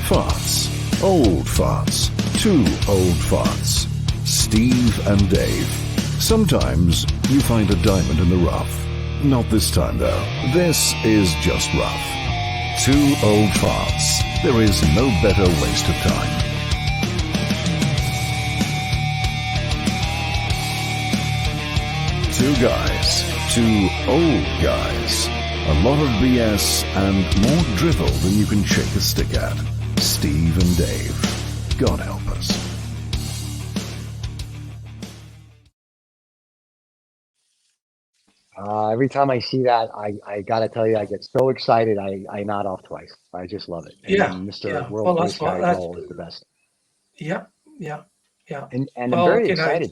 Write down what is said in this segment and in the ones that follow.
Farts. Old farts. Two old farts. Steve and Dave. Sometimes you find a diamond in the rough. Not this time, though. This is just rough. Two old farts. There is no better waste of time. Two guys. Two old guys. A lot of BS and more drivel than you can shake a stick at. Steve and Dave. God help us. Every time I see that, I gotta tell you, I get so excited. I nod off twice. I just love it. And Mr. World Well, Voice Harry Dole is the best. Yeah. And I'm Well, very excited.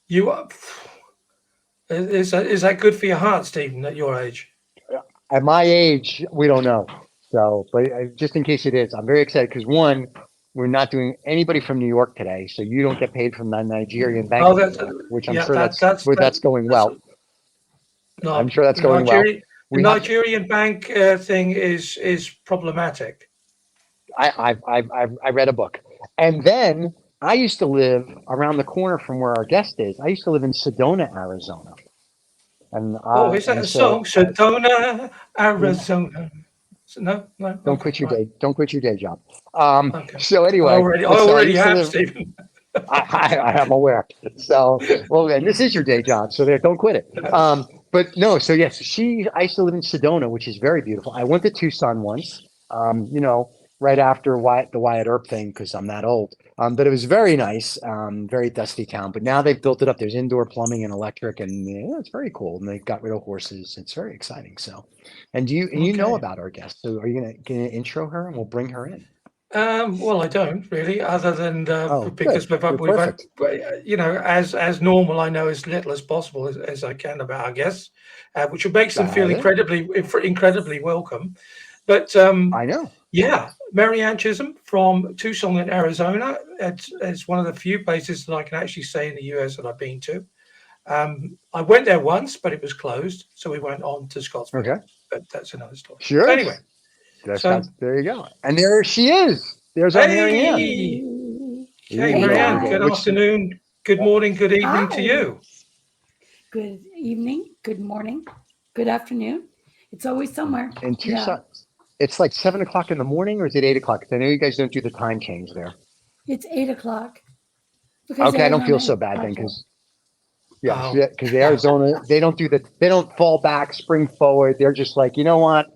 You are. Is that good for your heart, Stephen? At your age? At my age, we don't know. So, but just in case it is, I'm very excited because one, we're not doing anybody from New York today, so you don't get paid from the Nigerian bank, which I'm sure that's going well. No, I'm sure that's going well. The Nigerian bank thing is problematic. I read a book, and then I used to live around the corner from where our guest is. I used to live in Sedona, Arizona. And is that a song? Sedona, Arizona. No. Don't quit your day. Don't quit your day job. Okay. So anyway, I already have, Stephen. I am aware. So, well, and this is your day job, so don't quit it. But no, so yes, I used to live in Sedona, which is very beautiful. I went to Tucson once, right after the Wyatt Earp thing, because I'm that old. But it was very nice, very dusty town. But now they've built it up. There's indoor plumbing and electric, and it's very cool. And they've got rid of horses. It's very exciting. So, and you know about our guest. So, are you gonna intro her, and we'll bring her in? Well, I don't really, other than because we've had, as normal, I know as little as possible as I can about our guests, which makes them feel incredibly welcome. But I know. Yeah, Maryanne Chisholm from Tucson in Arizona. It's one of the few places that I can actually say in the US that I've been to. I went there once, but it was closed, so we went on to Scottsdale. Okay, but that's another story. Sure. But anyway, there you go. And there she is. There's our Maryanne. Hey, Maryanne. Good afternoon. Good morning. Good evening to you. Good evening. Good morning. Good afternoon. It's always somewhere. In Tucson. Yeah. It's like 7 o'clock in the morning, or is it 8 o'clock? Because I know you guys don't do the time change there. It's 8 o'clock. Okay, I don't feel so bad then, because Arizona, they don't fall back, spring forward. They're just like, you know what?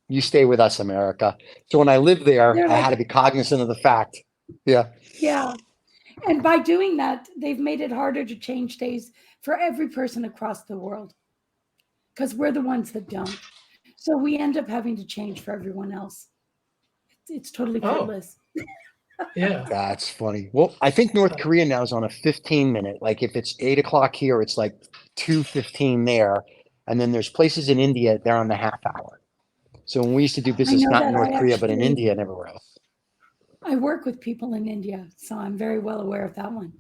You stay with us, America. So when I lived there, I had to be cognizant of the fact. Yeah. Yeah. And by doing that, they've made it harder to change days for every person across the world, because we're the ones that don't. So we end up having to change for everyone else. It's totally pointless. Yeah. That's funny. Well, I think North Korea now is on a 15-minute. Like if it's 8 o'clock here, it's like 2:15 there. And then there's places in India, they're on the half hour. So when we used to do business, not in North Korea, but in India and everywhere else. I work with people in India, so I'm very well aware of that one.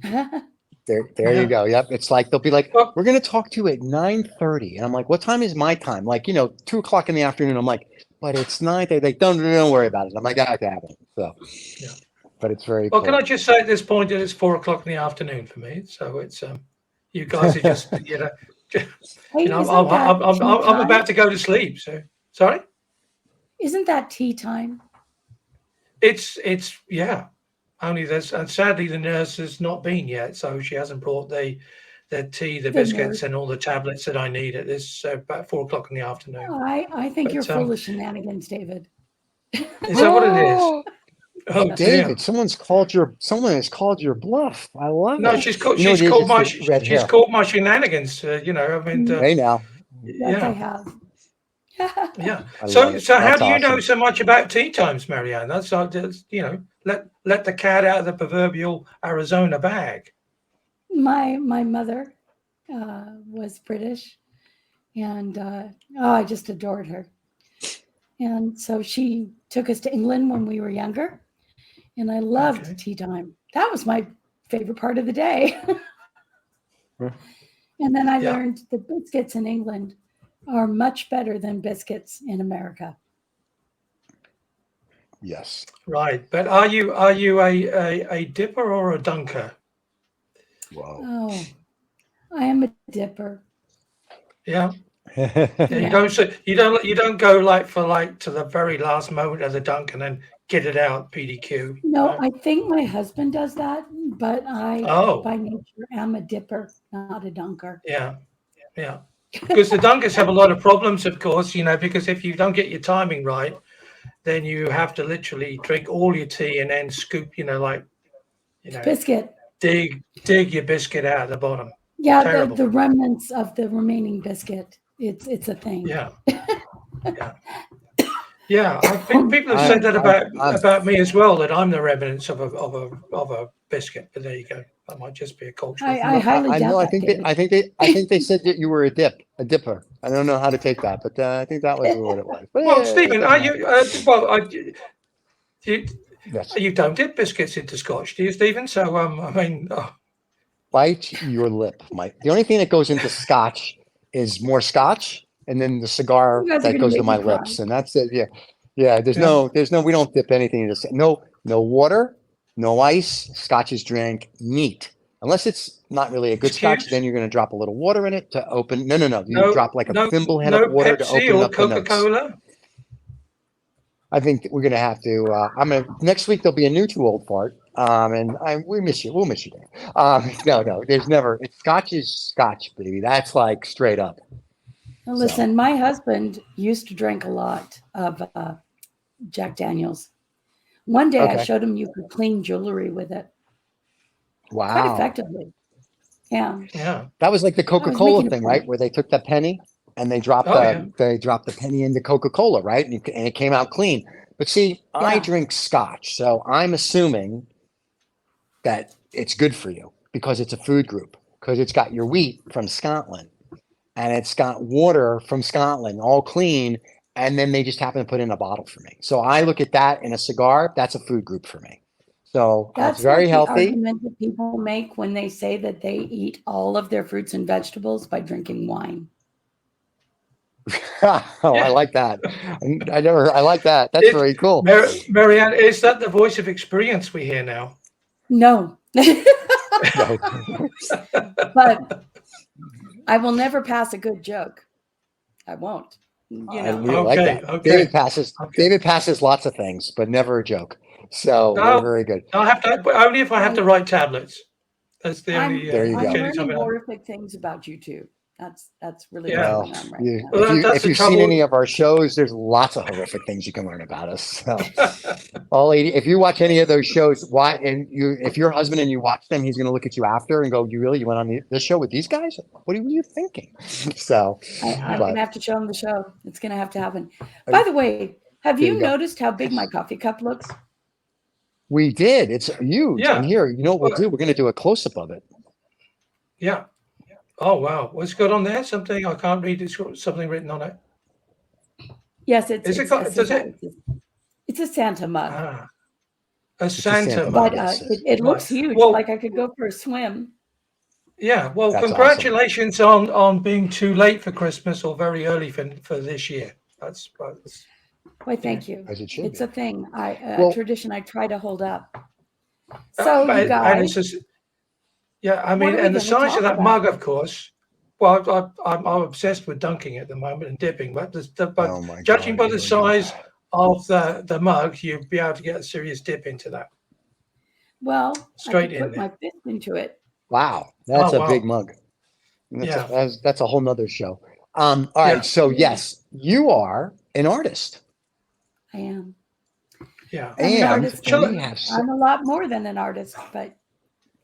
There you go. Yep. It's like, they'll be like, we're going to talk to you at 9:30. And I'm like, what time is my time? Like, 2 o'clock in the afternoon. I'm like, but it's 9. They're like, don't worry about it. I'm like, I have it. So, yeah. But it's very well. Cool. Can I just say at this point that it's 4 o'clock in the afternoon for me? So it's you guys are just I'm about to go to sleep. So sorry. Isn't that tea time? It's yeah. Only and sadly the nurse has not been yet, so she hasn't brought the tea, the biscuits, and all the tablets that I need at this about 4 o'clock in the afternoon. I think you're full of shenanigans, David. Is that what it is? Oh, David! Someone has called your bluff. I love it. No, she's called my shenanigans. Hey now. Yes, I have. Yeah. So how do you know so much about tea times, Maryanne? That's let the cat out of the proverbial Arizona bag. My mother was British, and I just adored her. And so she took us to England when we were younger, and I loved tea time. That was my favorite part of the day. And then I learned the biscuits in England are much better than biscuits in America. Yes. Right. But are you a dipper or a dunker? Whoa. Oh, I am a dipper. Yeah. I Yeah, you don't go like to the very last moment of the dunk and then get it out PDQ. No, I think my husband does that, but I, Oh, by nature, am a dipper, not a dunker. yeah, yeah. Because the dunkers have a lot of problems, of course, because if you don't get your timing right, then you have to literally drink all your tea and then scoop, you know, Biscuit. dig your biscuit out of the bottom. Yeah, Terrible. the remnants of the remaining biscuit. It's a thing. Yeah, yeah. Yeah, I think people have said that I'm about me as well. That I'm the remnants of a biscuit. But there you go. That might just be a cultural I thing. highly I know. doubt I that, think they. David. I think they said that you were a dipper. I don't know how to take that, but I think that was what it was. But Well, yeah, it Stephen, are doesn't you? matter. You, Yes. you don't dip biscuits into scotch, do you, Stephen? So I mean, Bite your lip, Mike. The only thing that goes into scotch is more scotch, and then the cigar You guys are that gonna goes to make my me cry. lips, and that's it. Yeah, yeah. Yeah. There's no. We don't dip anything into no water, no ice. Scotch is drank neat, unless it's not really a good scotch. excuse? Then you're going to drop a little water in it to open. No, no, no. You No, drop like a thimble head of no water to Pepsi open or up the notes. Coca-Cola. I think that we're gonna have to. Next week. There'll be a new Too Old Fart. We miss you. We'll miss you there. No. There's never. It's Scotch is Scotch, baby. That's like straight up. Now, listen, my husband used to drink a lot of Jack Daniels. One day I Okay. showed him you could clean jewelry with it quite Wow. effectively. Yeah, Yeah. That was like the I was Coca-Cola making a thing, right? point. Where they took the penny and they dropped Oh yeah. the penny into Coca-Cola, right? And it came out clean. But see, I Yeah. drink Scotch, so I'm assuming that it's good for you because it's a food group, because it's got your wheat from Scotland and it's got water from Scotland, all clean, and then they just happen to put in a bottle for me. So I look at that in a cigar, that's a food group for me. So it's That's very like the healthy. argument that people make when they say that they eat all of their fruits and vegetables by drinking wine. Oh, I like that. I like that. That's very cool. Maryanne, is that the voice of experience we hear now? No, No. but I will never pass a good joke. I won't. We Okay, like that. okay. David passes lots of things, but never a joke. So we're No, very good. I have to, but only if I have the right tablets. That's the only. There you I'm go. Jenny, learning something like- horrific things about you too. That's really Yeah. what's going on right now. Well, that's If the you've trouble. seen any of our shows, there's lots of horrific things you can learn about us. So, if you watch any of those shows, if your husband and you watch them, he's going to look at you after and go, "You went on this show with these guys? What were you thinking?" So, I'm but gonna have to show him the show. It's gonna have to happen. By the way, have There you you go. noticed how big my coffee cup looks? we did. It's huge. Yeah. And here, you know what we'll do? We're going to do a close up of it. Yeah. Oh wow, what's got on there? Something I can't read. It's got something written on it. Yes, it's Is it got- does it- it's a Santa mug, Ah, a a Santa Santa mug. but yes. it looks Right. huge. Well- like I could go for a swim. Yeah. Well, That's congratulations on being too late for Christmas or very early for this year. That's Why, thank you. As it should It's be. a thing. Well- A tradition I try to hold up. So you and guys, it's just, yeah. I What mean, are we and the gonna size talk of that about? mug, of course. Well, I'm obsessed with dunking at the moment and dipping, but Oh my judging God, by the here we go. size of the mug, you'd be able to get a serious dip into that. well, Straight I in could put there. my fist into it. Wow, that's Oh, a wow. big mug. Yeah. That's a whole nother show. All right, Yeah. so yes, you are an artist, I am. Yeah. I'm an and artist. Shall we I- have. I'm a lot more than an artist, but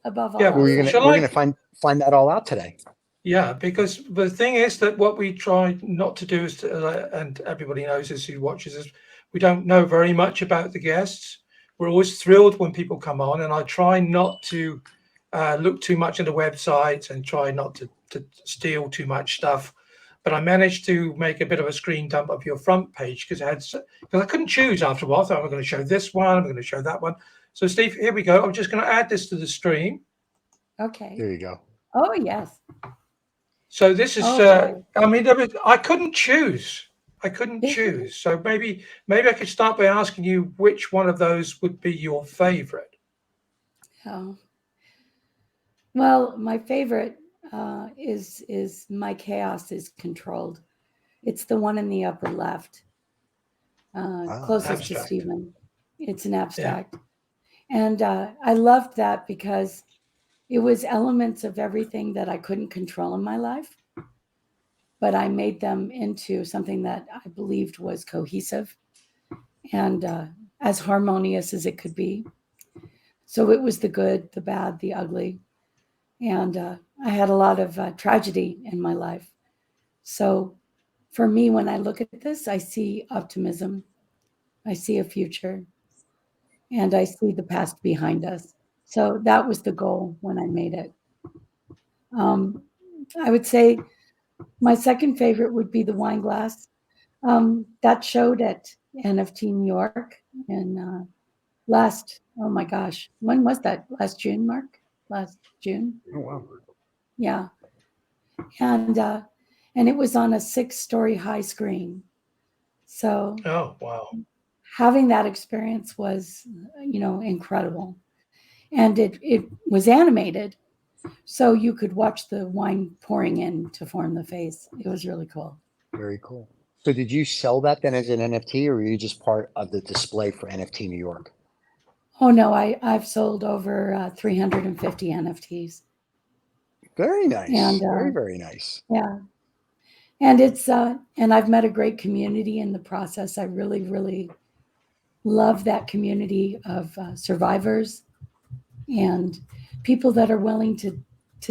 above all, Yeah, else, We're Shall gonna I- find that all out today. Yeah, because the thing is that what we try not to do is and everybody knows this who watches us, we don't know very much about the guests. We're always thrilled when people come on, and I try not to look too much into websites and try not to steal too much stuff. But I managed to make a bit of a screen dump of your front page because I couldn't choose after a while. I thought I'm going to show this one, I'm going to show that one. So Steve, here we go. I'm just going to add this to the stream. okay. There you go. Oh yes. So this is, Oh, boy. I mean, I couldn't choose. I couldn't choose. So maybe I could start by asking you which one of those would be your favorite. Oh, well, my favorite is my chaos is controlled. It's the one in the upper left, closest to Abstract. Stephen. It's an Yeah. abstract. And I loved that because it was elements of everything that I couldn't control in my life, but I made them into something that I believed was cohesive and as harmonious as it could be. So it was the good, the bad, the ugly. And I had a lot of tragedy in my life. So for me, when I look at this, I see optimism, I see a future, and I see the past behind us. So that was the goal when I made it. Um, I would say my second favorite would be the wine glass. That showed at NFT New York in oh my gosh, when was that? Last June, Mark? Last June? Oh, wow. Yeah. And it was on a 6-story high screen. So Oh, wow. having that experience was, incredible. And it was animated. So you could watch the wine pouring in to form the face. It was really cool. Very cool. So did you sell that then as an NFT, or were you just part of the display for NFT New York? Oh no, I've sold over 350 NFTs. Very nice. And Very, very nice. yeah, and it's and I've met a great community in the process. I really, really love that community of survivors and people that are willing to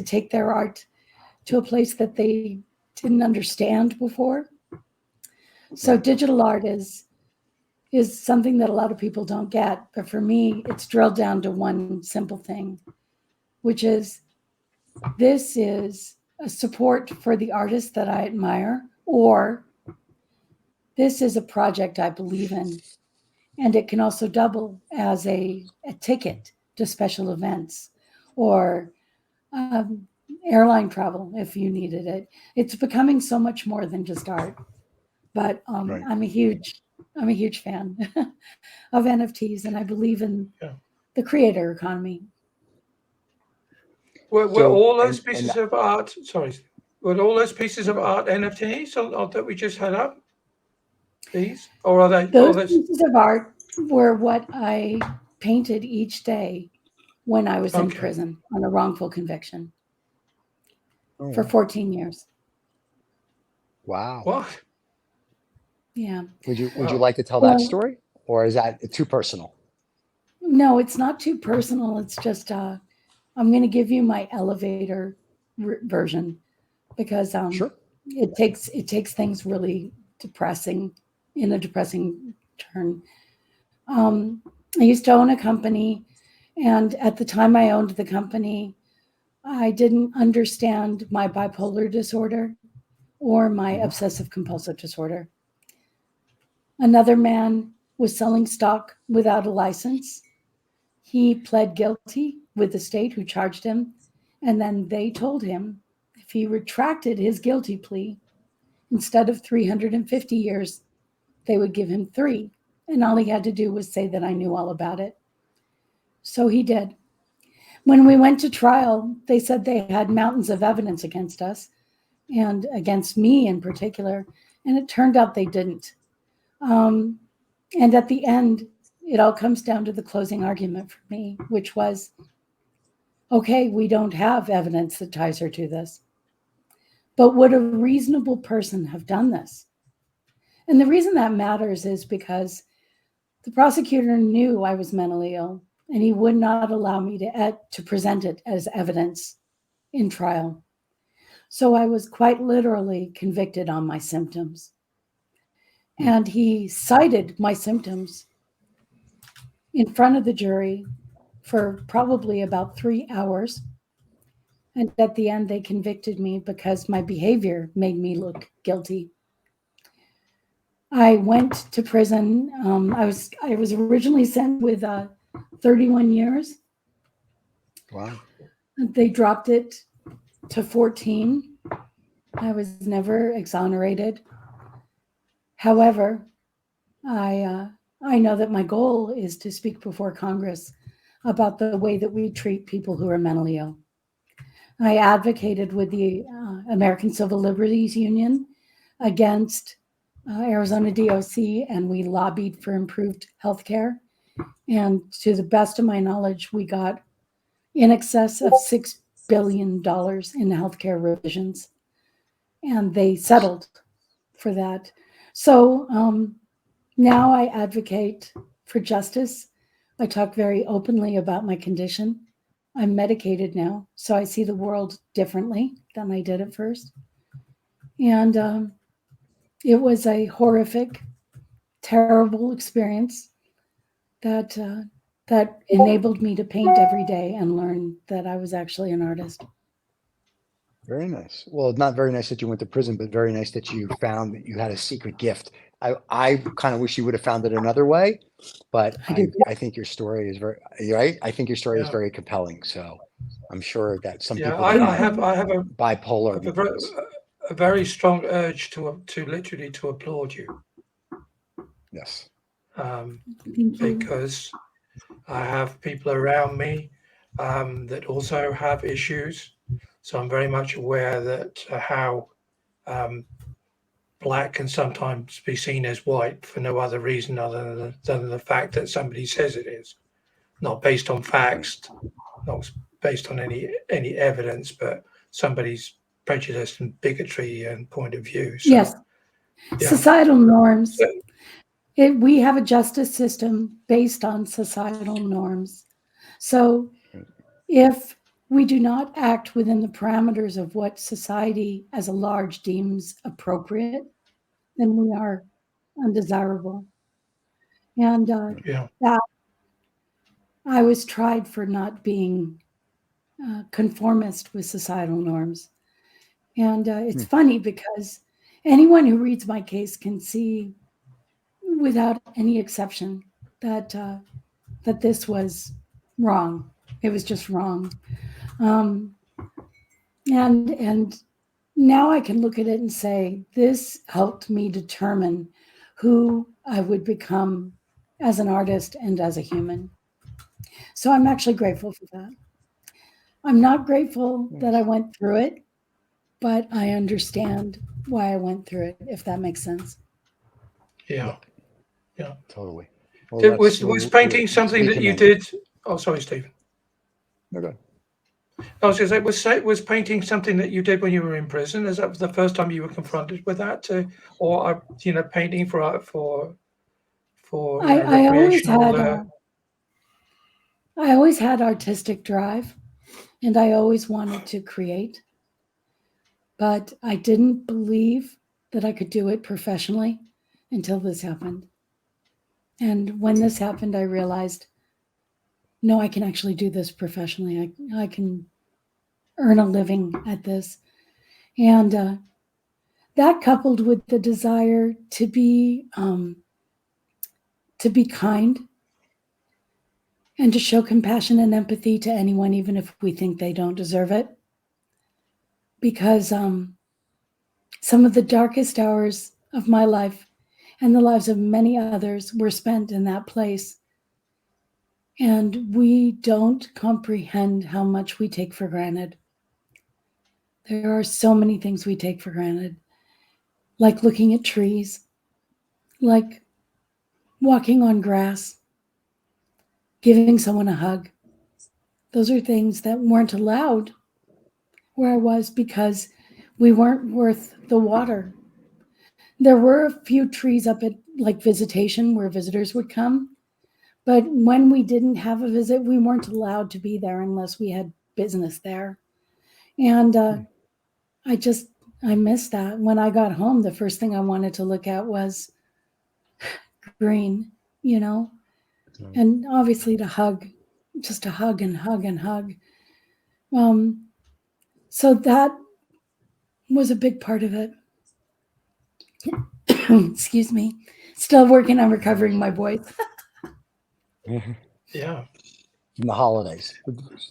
take their art to a place that they didn't understand before. So Right. digital art is something that a lot of people don't get, but for me, it's drilled down to one simple thing, which is this is a support for the artist that I admire, or this is a project I believe in. And it can also double as a ticket to special events or um, airline travel if you needed it. It's becoming so much more than just art. But Right. I'm a huge fan of NFTs, and I believe in Yeah. the creator economy. Were So, all those and pieces of art, sorry, were all those pieces of art NFTs that we just had up? These? Or are they, Those pieces of art were what I painted each day when I was in okay. prison on a wrongful conviction oh, for 14 years. wow. What? Yeah. Would you Wow. like to tell that Well, story, or is that too personal? no, it's not too personal. It's just I'm going to give you my elevator version because Sure. it takes things really depressing in a depressing turn. Um, I used to own a company, and at the time I owned the company, I didn't understand my bipolar disorder or my Mhm. obsessive compulsive disorder. Another man was selling stock without a license. He pled guilty with the state who charged him, and then they told him if he retracted his guilty plea, instead of 350 years, they would give him 3. And all he had to do was say that I knew all about it. So he did. When we went to trial, they said they had mountains of evidence against us and against me in particular. And it turned out they didn't. And at the end, it all comes down to the closing argument for me, which was, okay, we don't have evidence that ties her to this. But would a reasonable person have done this? And the reason that matters is because the prosecutor knew I was mentally ill, and he would not allow me to present it as evidence in trial. So I was quite literally convicted on my symptoms. And he cited my symptoms in front of the jury for probably about 3 hours. And at the end, they convicted me because my behavior made me look guilty. I went to prison. I was originally sent with 31 years. Wow. They dropped it to 14. I was never exonerated. However, I know that my goal is to speak before Congress about the way that we treat people who are mentally ill. I advocated with the American Civil Liberties Union against Arizona DOC, and we lobbied for improved health care. And to the best of my knowledge, we got in excess of $6 billion in healthcare revisions, and they settled for that. So now I advocate for justice. I talk very openly about my condition. I'm medicated now, so I see the world differently than I did at first. And it was a horrific, terrible experience that that enabled me to paint every day and learn that I was actually an artist. Very nice. Well, not very nice that you went to prison, but very nice that you found that you had a secret gift. I kind of wish you would have found it another way, but I think your story is very right. I think your story is Yeah. very compelling. So I'm sure that some Yeah, people I that have a, bipolar a, very, because a very strong urge to literally to applaud you, yes, Thank you. because I have people around me that also have issues. So I'm very much aware that how black can sometimes be seen as white for no other reason other than the fact that somebody says it is, not based on facts, not based on any evidence, but somebody's prejudice and bigotry and point of view. So, Yes, yeah. societal norms. So, We have a justice system based on societal norms. So if we do not act within the parameters of what society as a large deems appropriate, then we are undesirable. And yeah, that I was tried for not being conformist with societal norms. And it's funny because anyone who reads my case can see without any exception that that this was wrong. It was just wrong. And now I can look at it and say, this helped me determine who I would become as an artist and as a human. So I'm actually grateful for that. I'm not grateful that I went through it, but I understand why I went through it, if that makes sense. yeah. totally. Well, Was painting something that you did? Oh, sorry, Stephen. No, go ahead. I was going to say, was painting something that you did when you were in prison? Is that the first time you were confronted with that, or painting for I recreational? I always had artistic drive, and I always wanted to create, but I didn't believe that I could do it professionally until this happened. And when this happened, I realized, no, I can actually do this professionally. I can earn a living at this. And that coupled with the desire to be kind and to show compassion and empathy to anyone, even if we think they don't deserve it. Because some of the darkest hours of my life and the lives of many others were spent in that place. And we don't comprehend how much we take for granted. There are so many things we take for granted, like looking at trees, like walking on grass, giving someone a hug. Those are things that weren't allowed where I was because we weren't worth the water. There were a few trees up at like visitation where visitors would come. But when we didn't have a visit, we weren't allowed to be there unless we had business there. And I missed that. When I got home, the first thing I wanted to look at was green, and obviously to hug, just to hug and hug and hug. So that was a big part of it. Excuse me. Still working on recovering my voice. Yeah. From the holidays.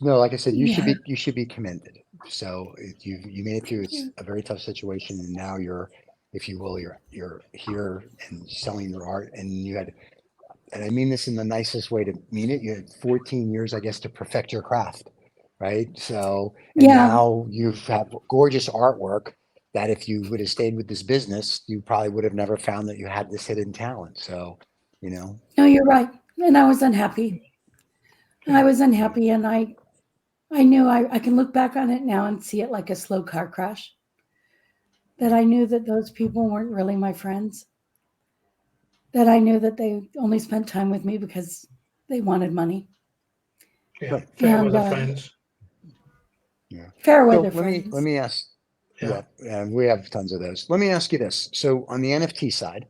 No, like I said, you Yeah. should be commended. So you made it through. It's a very tough situation, and now you're if you will. You're here and selling your art, and you had, and I mean this in the nicest way to mean it. You had 14 years, I guess, to perfect your craft, right? So, and Yeah. now you have gorgeous artwork that if you would have stayed with this business, you probably would have never found that you had this hidden talent. So, you know, No, you're right. And I was unhappy. I was unhappy, and I knew I can look back on it now and see it like a slow car crash. That I knew that those people weren't really my friends. That I knew that they only spent time with me because they wanted money. Yeah, Right. fair And weather friends. yeah. fair So weather let friends. me ask. Yeah. Yeah, and we have tons of those. Let me ask you this. So on the NFT side,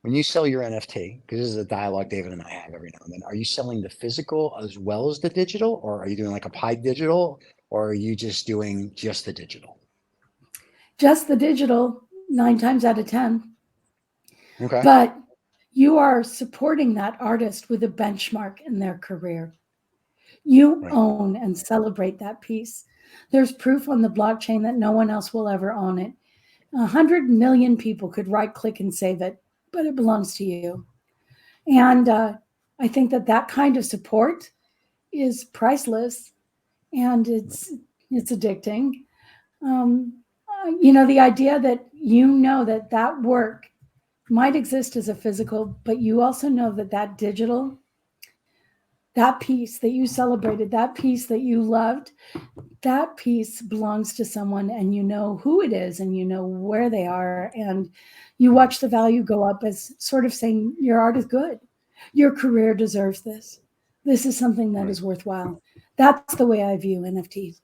when you sell your NFT, because this is a dialogue David and I have every now and then, are you selling the physical as well as the digital, or are you doing like a pie digital, or are you just doing just the digital? Just the digital, 9 times out of 10. Okay. But you are supporting that artist with a benchmark in their career. You Right. own and celebrate that piece. There's proof on the blockchain that no one else will ever own it. 100 million people could right click and save it, but it belongs to you. And I think that kind of support is priceless, and it's addicting. The idea that that work might exist as a physical, but you also know that digital, that piece that you celebrated, that piece that you loved, that piece belongs to someone, and you know who it is, and you know where they are, and you watch the value go up as sort of saying your art is good. Your career deserves this. This is something that is worthwhile. That's the way I view NFTs.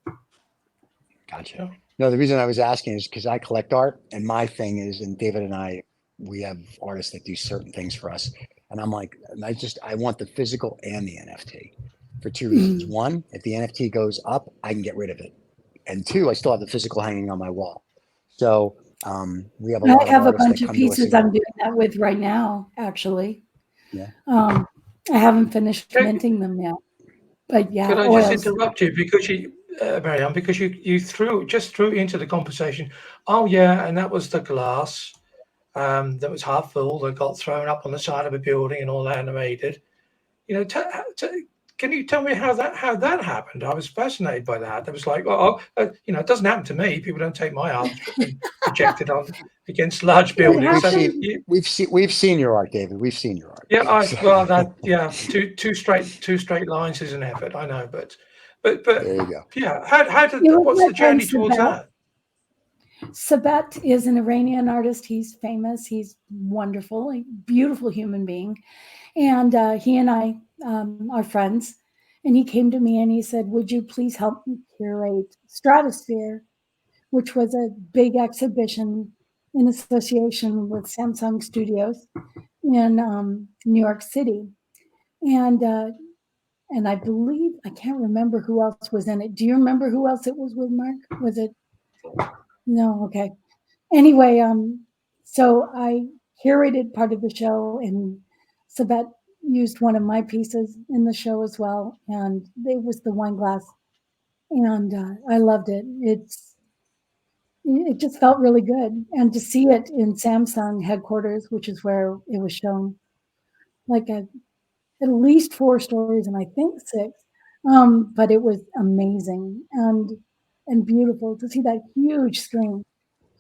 Gotcha. Yeah. No, the reason I was asking is because I collect art, and my thing is, and David and I, we have artists that do certain things for us, and I'm like, and I want the physical and the NFT for two reasons. One, if the NFT goes up, I can get rid of it, and two, I still have the physical hanging on my wall. So we have a lot I of have a artists that bunch of come to us and pieces go, I'm doing that with right now, actually. yeah, I haven't finished Okay. minting them yet, but yeah, Could I just oils. interrupt you because Maryanne, because you threw into the conversation. Oh yeah, and that was the glass that was half full that got thrown up on the side of a building and all animated. You know, can you tell me how that happened? I was fascinated by that. It was like, it doesn't happen to me. People don't take my art and project it on against large It buildings. we've So happened. seen you, we've seen your art, David. We've seen your art. yeah, So, two straight lines is an effort. I know, but there you go. yeah, how did It was what's my the friend journey towards Sabet. that? Sabet is an Iranian artist. He's famous. He's wonderful, a beautiful human being. And he and I are friends. And he came to me and he said, "Would you please help me curate Stratosphere, which was a big exhibition in association with Samsung Studios in New York City?" And I believe, I can't remember who else was in it. Do you remember who else it was with, Mark? Was it? No, okay. Anyway, so I curated part of the show, and Sabet used one of my pieces in the show as well, and it was the wine glass, and I loved it. It just felt really good, and to see it in Samsung headquarters, which is where it was shown, like at least 4 stories, and I think 6. But it was amazing and beautiful to see that huge screen,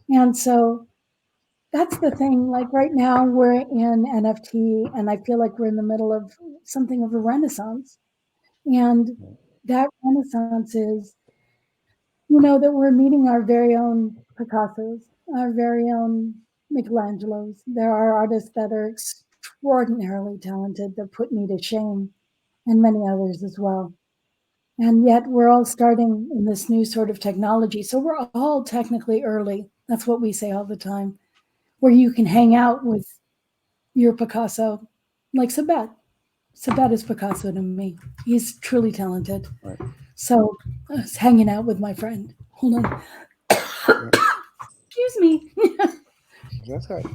and so that's the thing. Like right now, we're in NFT, and I feel like we're in the middle of something of a renaissance. And that renaissance is, that we're meeting our very own Picassos, our very own Michelangelos. There are artists that are extraordinarily talented that put me to shame, and many others as well. And yet, we're all starting in this new sort of technology. So we're all technically early. That's what we say all the time, where you can hang out with your Picasso, like Sabet. Sabet is Picasso to me. He's truly talented. Right. So I was hanging out with my friend. Hold on. Excuse me. That's right.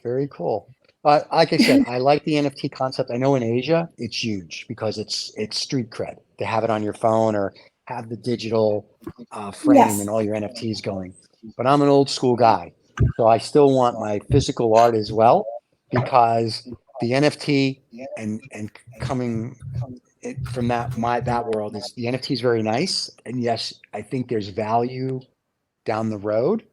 Very cool. Like I said, I like the NFT concept. I know in Asia it's huge because it's street cred to have it on your phone or have the digital frame Yes. and all your NFTs going. But I'm an old school guy. So I still want my physical art as well, because the NFT and coming from that world is the NFT is very nice. And yes, I think there's value down the road.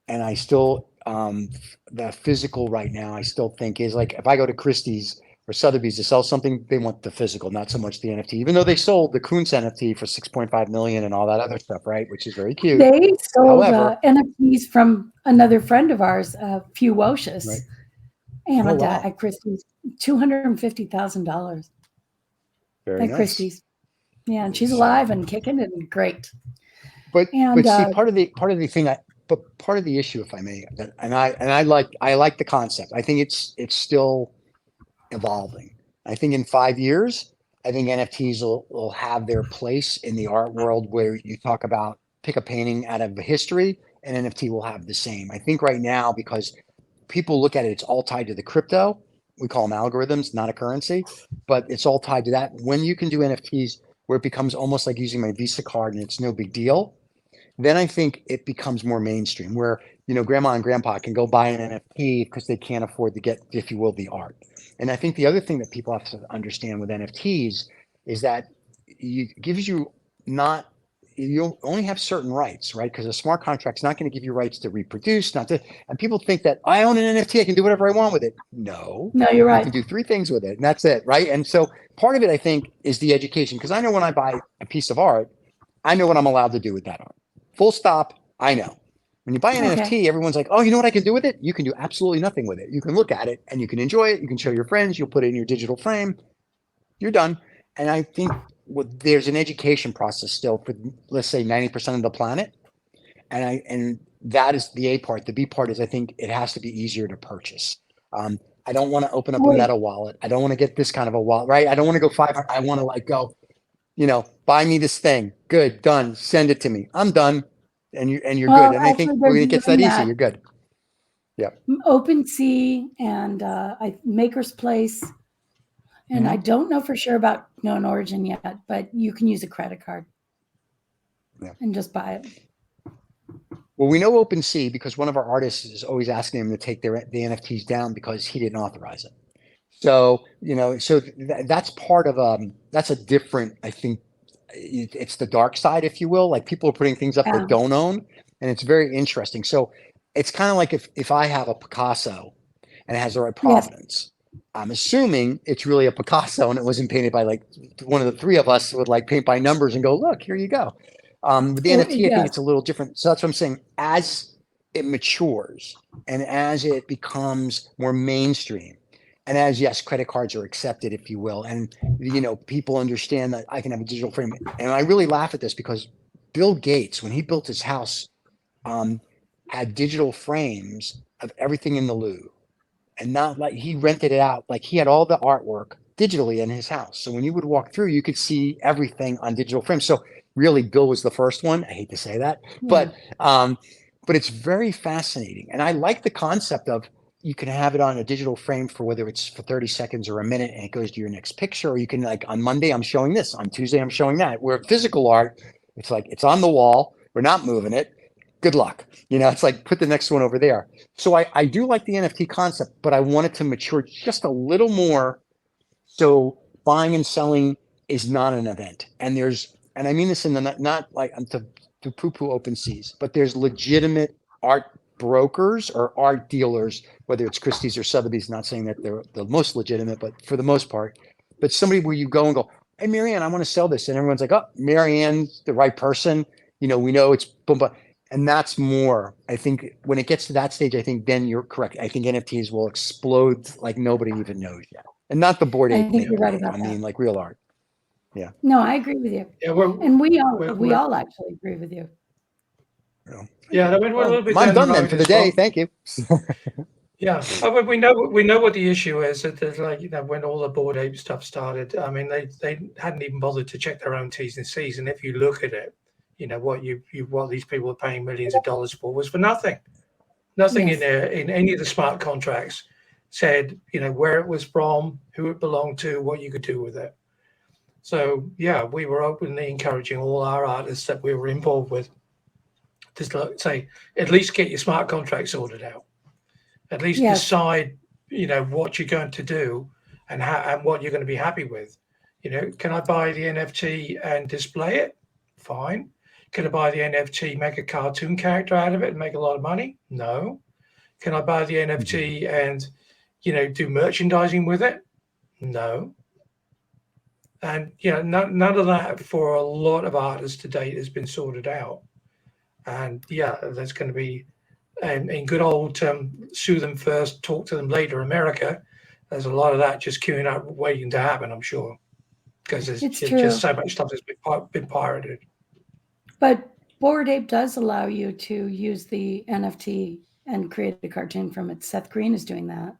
And I still, the physical right now, I still think is like, if I go to Christie's or Sotheby's to sell something, they want the physical, not so much the NFT, even though they sold the Kuntz NFT for 6.5 million and all that other stuff, right? Which is very cute. They sold However, NFTs from another friend of ours, Fuocious, right. and Oh, wow. at Christie's, $250,000 Very at nice. Christie's. Yeah, and she's So- alive and kicking and great. But And see, part of the thing, but part of the issue, if I may, and I like the concept. I think it's still evolving. I think in 5 years, I think NFTs will have their place in the art world, where you talk about pick a painting out of history, and NFT will have the same. I think right now, because people look at it, it's all tied to the crypto. We call them algorithms, not a currency, but it's all tied to that. When you can do NFTs where it becomes almost like using my Visa card and it's no big deal, then I think it becomes more mainstream, where, grandma and grandpa can go buy an NFT because they can't afford to get, if you will, the art. And I think the other thing that people have to understand with NFTs is that it gives you not, you only have certain rights, right? Because a smart contract's not going to give you rights to reproduce, not to, and people think that I own an NFT, I can do whatever I want with it. No, no, you're you right. can do 3 things with it, and that's it, right? And so part of it, I think, is the education, because I know when I buy a piece of art, I know what I'm allowed to do with that art. Full stop. I know. When you buy an Okay. NFT, everyone's like, oh, you know what I can do with it? You can do absolutely nothing with it. You can look at it and you can enjoy it. You can show your friends. You'll put it in your digital frame. You're done. And I think there's an education process still for, let's say, 90% of the planet. And that is the A part. The B part is, I think it has to be easier to purchase. I don't want to open up a Wait. Meta wallet. I don't want to get this kind of a wallet, right? I don't want to go 500. I want to go, buy me this thing. Good, done. Send it to me. I'm done. And you're Well, good. And I think actually, when they're it gets that doing easy, that. you're good. OpenSea and Maker's Place. And I don't know for sure about Known Origin yet, but you can use a credit card and just buy it. Well, we know OpenSea because one of our artists is always asking him to take the NFTs down because he didn't authorize it. So, that's part of, that's a different, I think it's the dark side, if you will. Like, people are putting things up Yeah. they don't own, and it's very interesting. So it's kind of like if I have a Picasso and it has the right provenance, I'm assuming it's really a Picasso and it wasn't painted by like one of the 3 of us would like paint by numbers and go, look, here you go. With the NFT, I think it's a little different. So that's what I'm saying. As it matures and as it becomes more mainstream, and as, yes, credit cards are accepted, if you will, and people understand that I can have a digital frame. And I really laugh at this because Bill Gates, when he built his house, had digital frames of everything in the Louvre, and not like he rented it out. Like, he had all the artwork digitally in his house. So when you would walk through, you could see everything on digital frames. So really, Bill was the first one. I hate to say that, but it's very fascinating. And I like the concept of, you can have it on a digital frame for whether it's for 30 seconds or a minute and it goes to your next picture, or you can, like, on Monday, I'm showing this, on Tuesday, I'm showing that. Where physical art, it's like, it's on the wall. We're not moving it. Good luck. It's like, put the next one over there. So I do like the NFT concept, but I want it to mature just a little more. So buying and selling is not an event. And I mean this in the, not like I'm to poo-poo OpenSeas, but there's legitimate art brokers or art dealers, whether it's Christie's or Sotheby's, not saying that they're the most legitimate, but for the most part, but somebody where you go and go, hey, Maryanne, I want to sell this. And everyone's like, oh, Maryanne's the right person. We know it's boom, boom. And that's more, I think, when it gets to that stage, I think then you're correct. I think NFTs will explode like nobody even knows yet. And not the Bored Ape. I think you're right about I that. mean, like real art. No, I agree with you. Yeah, And we all actually agree with you. yeah. I mean, we're a little bit I'm down done the then road for the as day. well. Thank you. Yeah, but we know what the issue is. That there's like, when all the Bored Ape stuff started, I mean, they hadn't even bothered to check their own T's and C's. And if you look at it, what these people are paying millions of dollars for was for nothing. Nothing Yes. in there in any of the smart contracts said, where it was from, who it belonged to, what you could do with it. So yeah, we were openly encouraging all our artists that we were involved with Just like, say, at least get your smart contract sorted out. At least Yes. decide, what you're going to do and how and what you're going to be happy with. Can I buy the NFT and display it? Fine. Can I buy the NFT, make a cartoon character out of it and make a lot of money? No. Can I buy the NFT and, do merchandising with it? No. And, none of that for a lot of artists to date has been sorted out. And yeah, there's going to be, in good old sue them first, talk to them later America, there's a lot of that just queuing up, waiting to happen, I'm sure. Because there's It's just true. so much stuff that's been pirated. But Bored Ape does allow you to use the NFT and create a cartoon from it. Seth Green is doing that.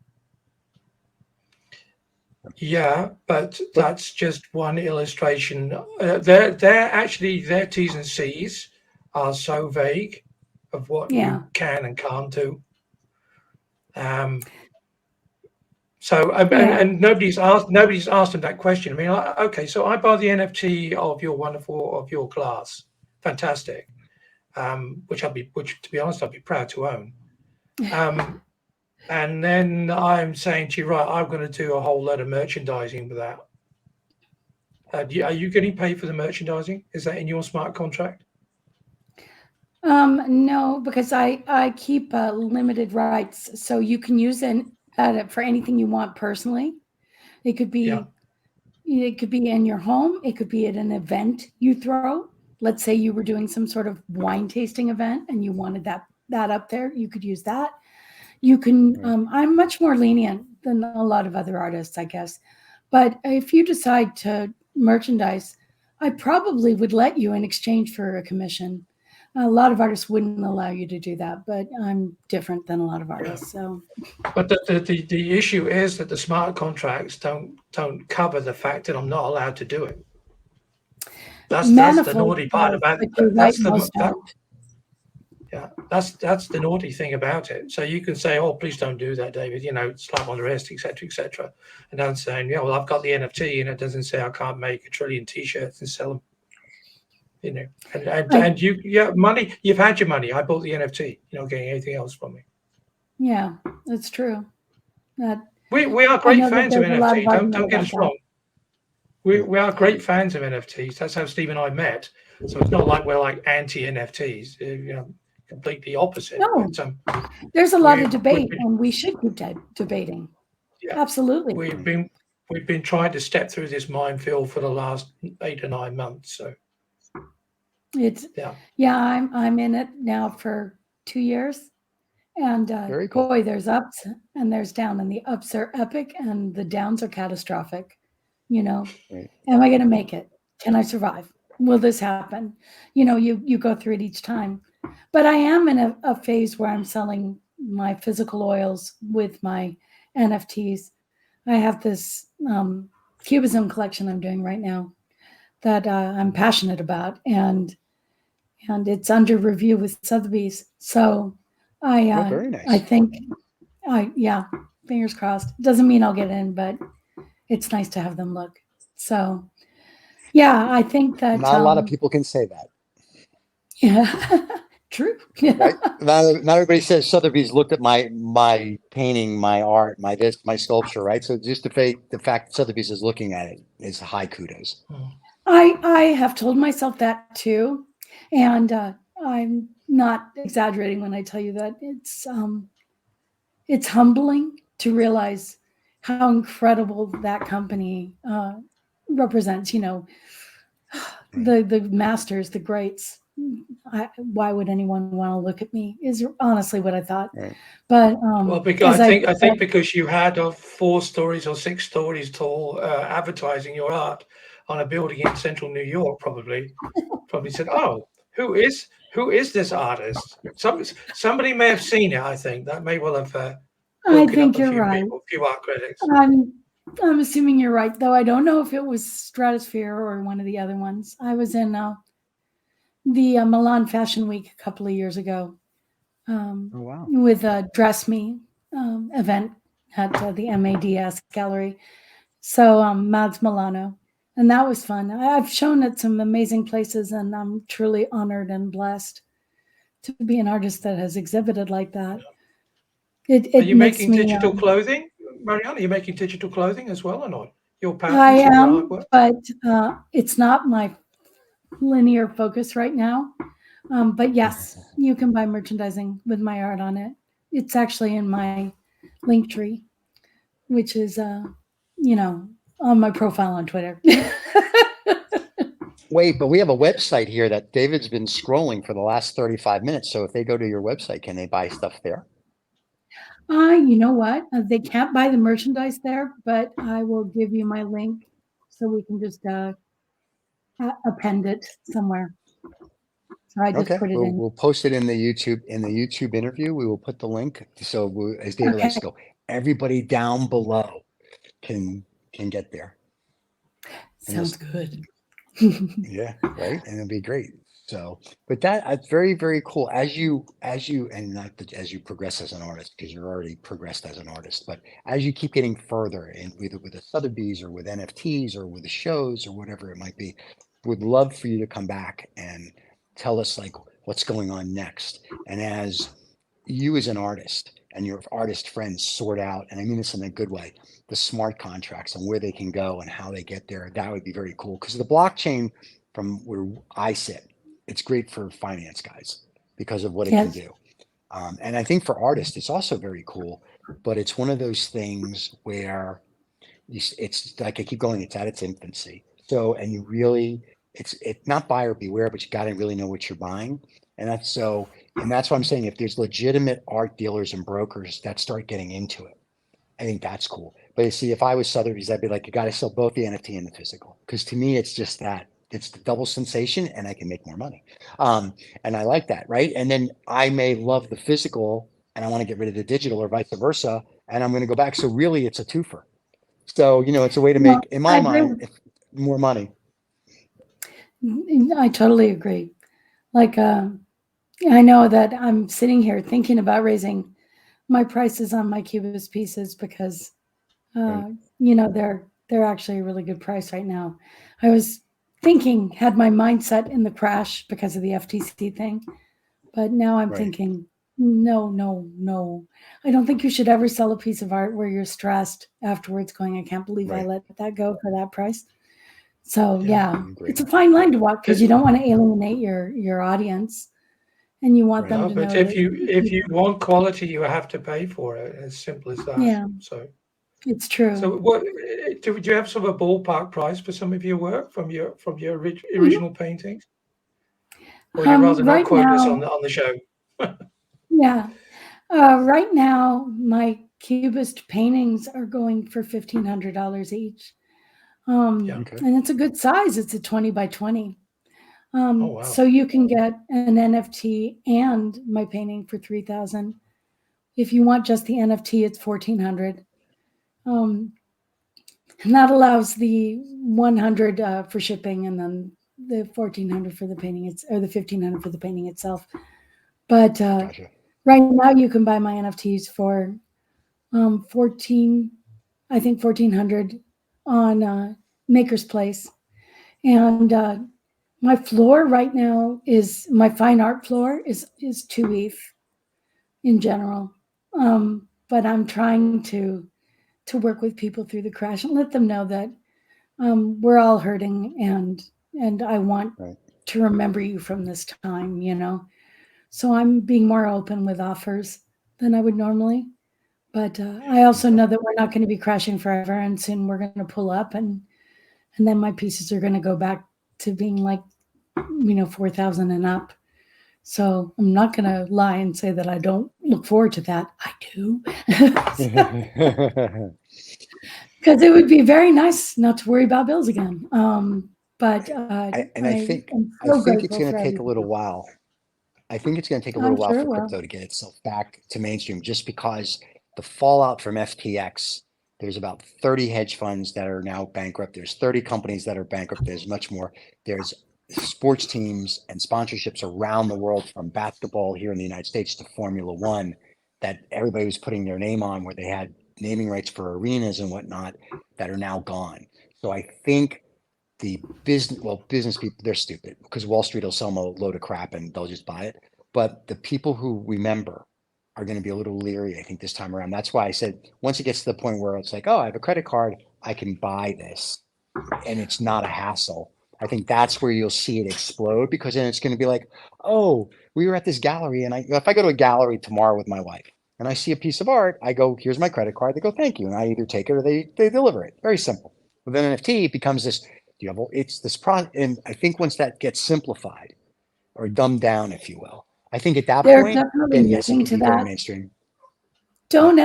Yeah, but that's just one illustration. Their T's and C's are so vague of what Yeah. you can and can't do. So Yeah. and nobody's asked them that question. I mean, okay, so I buy the NFT of your class, fantastic. Which to be honest, I'd be proud to own. And then I'm saying to you, right, I'm going to do a whole load of merchandising with that. Are you getting paid for the merchandising? Is that in your smart contract? No, because I keep limited rights, so you can use it for anything you want personally. It could be, Yeah. it could be in your home. It could be at an event you throw. Let's say you were doing some sort of wine tasting event and you wanted that up there. You could use that. You can. I'm much more lenient than a lot of other artists, I guess. But if you decide to merchandise, I probably would let you in exchange for a commission. A lot of artists wouldn't allow you to do that, but I'm different than a lot of artists. So, But the issue is that the smart contracts don't cover the fact that I'm not allowed to do it. That's the naughty part about it. That's the naughty thing about it. So you can say, "Oh, please don't do that, David." Slap on the wrist, etc., etc. And I'm saying, "Yeah, well, I've got the NFT, and it doesn't say I can't make 1 trillion T-shirts and sell them." And money. You've had your money. I bought the NFT. You're not getting anything else from me. Yeah, that's true. We are great fans of NFT. Don't get us wrong. We are great fans of NFTs. That's how Steve and I met. So it's not like we're like anti NFTs. Completely opposite. No, but, there's a lot of debate, and we should keep debating. Yeah, absolutely. We've been trying to step through this minefield for the last 8 or 9 months. So it's I'm in it now for 2 years, and Very cool. boy, there's ups and there's down, and the ups are epic, and the downs are catastrophic. Right. Am I going to make it? Can I survive? Will this happen? You go through it each time. But I am in a phase where I'm selling my physical oils with my NFTs. I have this Cubism collection I'm doing right now that I'm passionate about, and it's under review with Sotheby's. So very nice. I think, fingers crossed. Doesn't mean I'll get in, but it's nice to have them look. So, yeah, I think that not a lot of people can say that. Yeah, true. Right? Not everybody says Sotheby's looked at my painting, my art, my sculpture, right? So just the fact Sotheby's is looking at it is high kudos. I have told myself that too, and I'm not exaggerating when I tell you that it's humbling to realize how incredible that company represents. The masters, the greats. Why would anyone want to look at me? Is honestly what I thought. Right. But because I think because you had 4 stories or 6 stories tall advertising your art on a building in central New York, probably said, "Oh, who is this artist?" Somebody may have seen it. I think that may well have. I think you're right. A few art critics. I'm assuming you're right, though. I don't know if it was Stratosphere or one of the other ones. I was in the Milan Fashion Week a couple of years ago with a Dress Me event at the MADS gallery. So Mads Milano. And that was fun. I've shown at some amazing places, and I'm truly honored and blessed to be an artist that has exhibited like that. Are It you makes making me. digital clothing, Maryanne? Are you making digital clothing as well or not? Your I patterns and your am, artwork? but it's not my linear focus right now. But yes, you can buy merchandising with my art on it. It's actually in my link tree, which is, on my profile on Twitter. Wait, but we have a website here that David's been scrolling for the last 35 minutes. So if they go to your website, can they buy stuff there? You know what? They can't buy the merchandise there, but I will give you my link so we can just append it somewhere. So I just Okay, put it we'll, in. we'll post it in the YouTube interview. We will put the link. So as David likes to go, everybody down below can get there. Sounds good. Yeah, right. And it'll be great. So, but that's very, very cool. As you, and not that as you progress as an artist, because you're already progressed as an artist, but as you keep getting further in either with the Sotheby's or with NFTs or with the shows or whatever it might be, would love for you to come back and tell us like what's going on next. And as you as an artist and your artist friends sort out, and I mean this in a good way, the smart contracts and where they can go and how they get there, that would be very cool. Because the blockchain, from where I sit, it's great for finance guys because of what it can Yes. do. And I think for artists, it's also very cool, but it's one of those things where it's like I keep going, it's at its infancy. So, and you really, it's not buyer beware, but you got to really know what you're buying. And that's why I'm saying if there's legitimate art dealers and brokers that start getting into it, I think that's cool. But you see, if I was Sotheby's, I'd be like, you got to sell both the NFT and the physical. Because to me, it's just that it's the double sensation and I can make more money. And I like that, right? And then I may love the physical and I want to get rid of the digital or vice versa. And I'm going to go back. So really, it's a twofer. So, it's a way to No, make, in I my agree. mind, more money. I totally agree. Like, I know that I'm sitting here thinking about raising my prices on my Cubist pieces because, Right. they're actually a really good price right now. I was had my mindset in the crash because of the FTC thing, but now I'm Right. thinking, no. I don't think you should ever sell a piece of art where you're stressed afterwards going, I can't believe I Right. let that go for that price. So Yeah, yeah, I agree. it's a fine line to walk because you don't want to alienate your audience, and you want Right. them No, to but know if that. you want quality, you have to pay for it. As simple as that. Yeah, So it's true. what do you have sort of a ballpark price for some of your work from your Mhm. original paintings? Or you rather not Right quote us on now, the show? yeah, right now my Cubist paintings are going for $1,500 each, Yeah. Okay. and it's a good size. It's a 20 by 20. Oh wow. So you can get an NFT and my painting for 3,000. If you want just the NFT, it's 1,400. And that allows the 100 for shipping, and then the 1,400 for the painting, or the 1,500 for the painting itself. But Gotcha. right now, you can buy my NFTs for 1,400 on Maker's Place, and my floor right now is my fine art floor is 2 ETH in general. But I'm trying to work with people through the crash and let them know that we're all hurting, and I want Right. to remember you from this time, So I'm being more open with offers than I would normally. But I also know that we're not going to be crashing forever, and soon we're going to pull up, and then my pieces are going to go back to being like 4,000 and up. So I'm not going to lie and say that I don't look forward to that. I do. Because it would be very nice not to worry about bills again. But I I think am I so think it's grateful going for to take a little everything. while. I think it's going to take a little I'm while sure for it will. crypto to get itself back to mainstream, just because the fallout from FTX. There's about 30 hedge funds that are now bankrupt. There's 30 companies that are bankrupt. There's much more. There's sports teams and sponsorships around the world, from basketball here in the United States to Formula One, that everybody was putting their name on, where they had naming rights for arenas and whatnot, that are now gone. So I think the business people, they're stupid, because Wall Street will sell them a load of crap and they'll just buy it. but the people who remember are going to be a little leery, I think, this time around. That's why I said once it gets to the point where it's like, oh, I have a credit card, I can buy this, and it's not a hassle. I think that's where you'll see it explode, because then it's going to be like, oh, we were at this gallery, and if I go to a gallery tomorrow with my wife and I see a piece of art, I go, here's my credit card. They go, thank you, and I either take it or they deliver it. Very simple. With an NFT, it becomes this. It's this and I think once that gets simplified or dumbed down, if you will, I think at that They're point, definitely then yes, it moving can to be very that. mainstream. Don't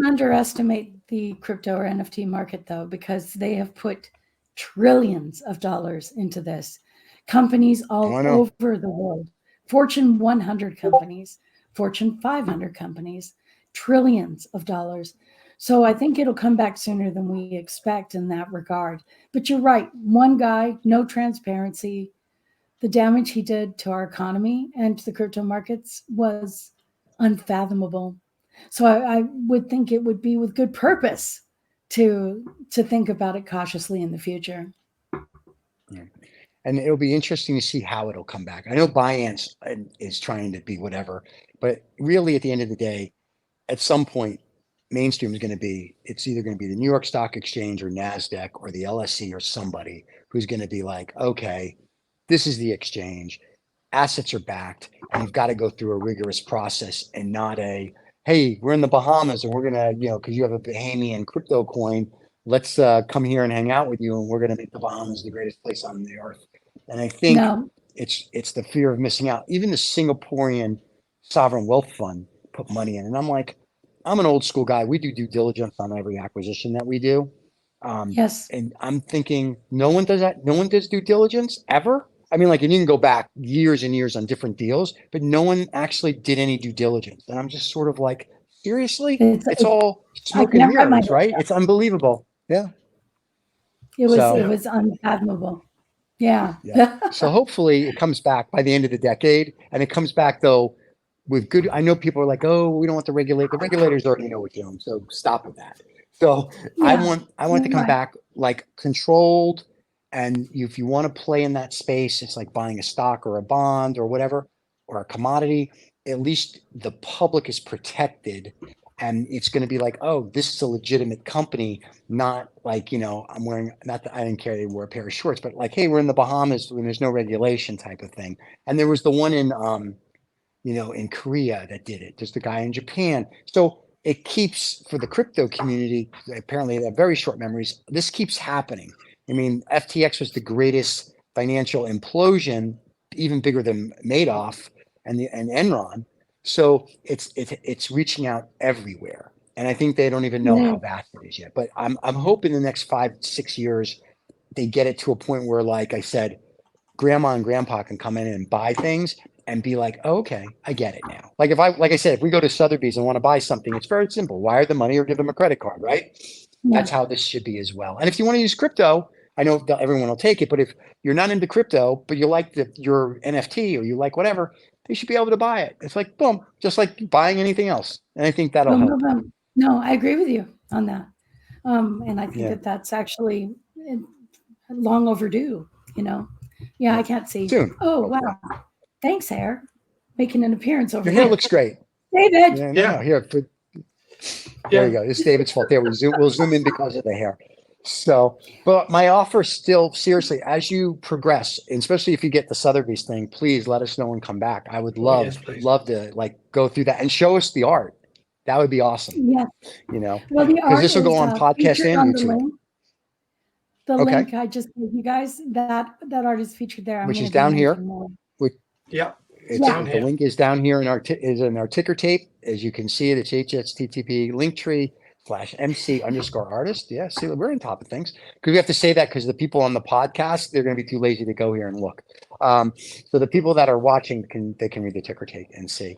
underestimate the crypto or NFT market, though, because they have put trillions of dollars into this. Companies all I know. over the world, Fortune 100 companies, Fortune 500 companies, trillions of dollars. So I think it'll come back sooner than we expect in that regard. But you're right. One guy, no transparency. The damage he did to our economy and to the crypto markets was unfathomable. So I would think it would be with good purpose to think about it cautiously in the future. Yeah. And it'll be interesting to see how it'll come back. I know Binance is trying to be whatever, but really at the end of the day, at some point, mainstream is going to be, it's either going to be the New York Stock Exchange or NASDAQ or the LSE or somebody who's going to be like, okay, this is the exchange, assets are backed, and you've got to go through a rigorous process and not a, hey, we're in the Bahamas and we're going to, because you have a Bahamian crypto coin, let's come here and hang out with you and we're going to make the Bahamas the greatest place on the earth. And I think No, it's the fear of missing out. Even the Singaporean sovereign wealth fund put money in, and I'm like, I'm an old school guy. We do due diligence on every acquisition that we do. yes, And I'm thinking, no one does that. No one does due diligence ever. I mean, like, and you can go back years and years on different deals, but no one actually did any due diligence. And I'm just sort of like, seriously? It's all I smoke and can't wrap my mirrors, head right? around It's unbelievable. Yeah. it So was unfathomable. Yeah. yeah. So hopefully it comes back by the end of the decade, and it comes back though with good. I know people are like, oh, we don't want to regulate. The regulators already know what they're doing, so stop with that. So I Yeah. want to You're come right. back like controlled, and if you want to play in that space, it's like buying a stock or a bond or whatever, or a commodity. At least the public is protected, and it's going to be like, oh, this is a legitimate company, not like, I'm wearing, not that I didn't care they wore a pair of shorts, but like, hey, we're in the Bahamas when there's no regulation type of thing. And there was the one in Korea that did it. There's the guy in Japan. So it keeps, for the crypto community, apparently they have very short memories. This keeps happening. I mean, FTX was the greatest financial implosion, even bigger than Madoff and Enron. So it's reaching out everywhere. And I think they don't even know how vast it is yet. But I'm hoping the next 5-6 years they get it to a point where, like I said, grandma and grandpa can come in and buy things and be like, oh, okay, I get it now. Like I said, if we go to Sotheby's and want to buy something, it's very simple. Wire the money or give them a credit card, right? Yeah. That's how this should be as well. And if you want to use crypto, I know everyone will take it, but if you're not into crypto, but you like your NFT or you like whatever, they should be able to buy it. It's like, boom, just like buying anything else. And I think that'll Boom, help. boom, boom. No, I agree with you on that. And I think Yeah. that's actually long overdue, Yeah, I can't see. Soon. Oh, hopefully. wow. Thanks, Hair. Making an appearance over Your hair there. looks great. David. Yeah, Yeah. no, here. There you go. It's David's fault. There, we'll zoom in because of the hair. So, but my offer still, seriously, as you progress, and especially if you get the Sotheby's thing, please let us know and come back. I would love, yes, please. love to like go through that and show us the art. That would be awesome. Yeah. Well, the because art this will go is, on podcast featured and on the YouTube, link. The Okay. link I just gave you guys, that art is featured there. I'm Which gonna is be down here. linking more. Yeah, It's down the here. link is down here in is in our ticker tape. As you can see, it's HTTP linktree/MC_artist. Yeah, see, we're on top of things because we have to say that because the people on the podcast, they're going to be too lazy to go here and look. So the people that are watching can read the ticker tape and see.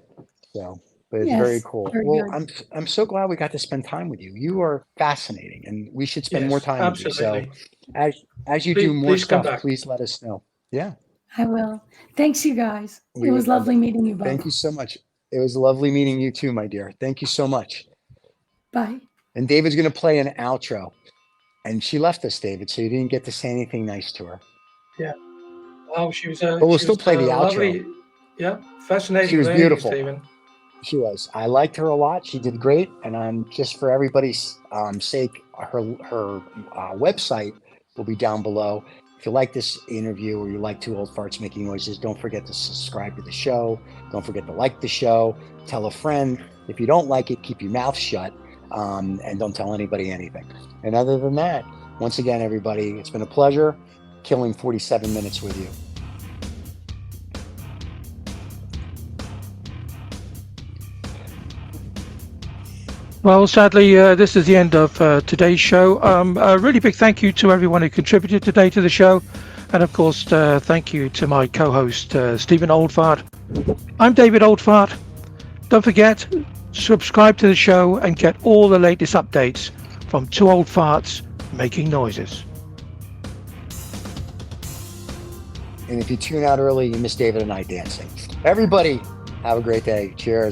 So, but it's very Yes, cool. very Well, good. I'm so glad we got to spend time with you. You are fascinating, and we should spend more Yes, time with you. absolutely. So, as you do more Please come stuff, back. please let us know. Yeah. I will. Thanks, you guys. We It would was love lovely it. meeting you both. Thank you so much. It was lovely meeting you too, my dear. Thank you so much. Bye. And David's going to play an outro. And she left us, David, so you didn't get to say anything nice to her. Oh, she was But we'll still play the outro. lovely. Yeah, fascinating. She was lady, beautiful. Stephen. She was. I liked her a lot. She did great. And just for everybody's sake, her website will be down below. If you like this interview or you like Two Old Farts Making Noises, don't forget to subscribe to the show. Don't forget to like the show. Tell a friend. If you don't like it, keep your mouth shut and don't tell anybody anything. And other than that, once again, everybody, it's been a pleasure killing 47 minutes with you. Well, sadly, this is the end of today's show. A really big thank you to everyone who contributed today to the show. And of course, thank you to my co-host, Stephen Oldfart. I'm David Oldfart. Don't forget, subscribe to the show and get all the latest updates from Two Old Farts Making Noises. And if you tune out early, you miss David and I dancing. Everybody, have a great day. Cheers.